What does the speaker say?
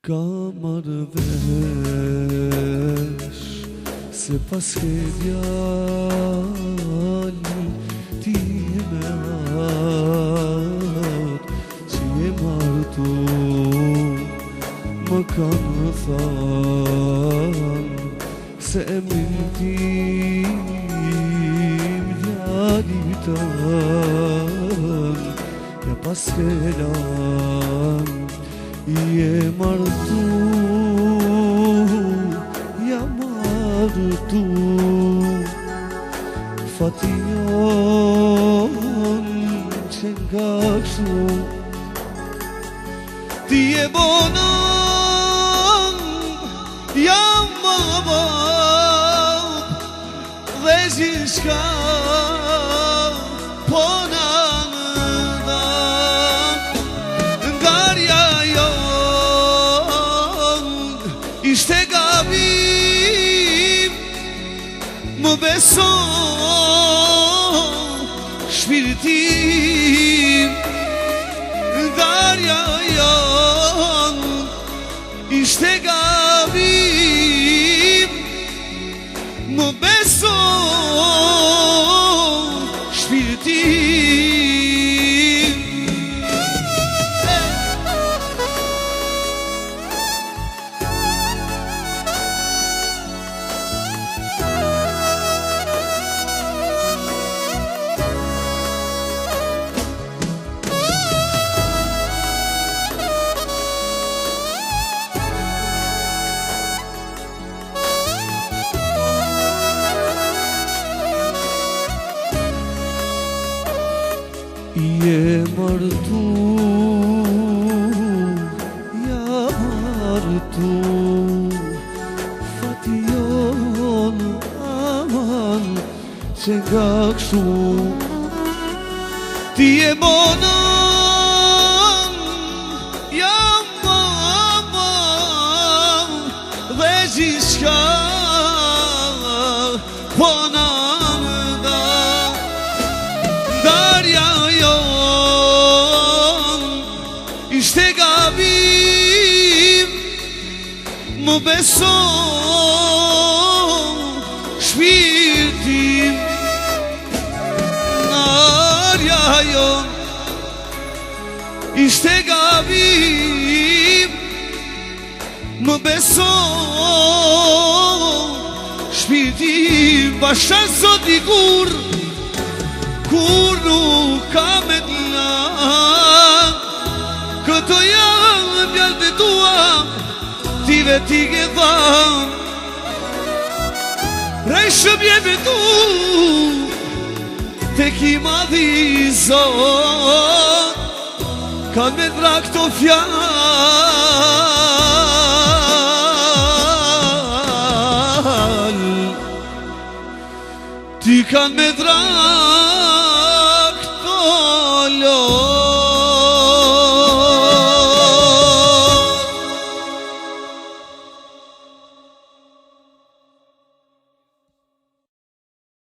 Ka marrë vesh se pas ke djali ti me atë që je martu më kanë thanë se emrin tim djali tanë ja pas ke lanë je martu, ja martu Fation që nga kështu ti je bonon, ja mabab dhe gjithçka po na ndan ndarja ishte gabim, më beso shpirtim, ndarja jon ishte gabim, më beso shpirtim. Je martu, ja martu Fation aman që nga kështu ti je bonon, ja mabab dhe gjithçka po na ndan ndarja ishte gabim, më beso shpirtim, ndarja jon ishte gabim, më beso shpirtim. Basha zoti kur nuk ka me t'lan këto janë pjaltë tua, ti veti ke thanë rejshë bje vetu te ki madhi zot ka me dra këto fjallë ti kan me dra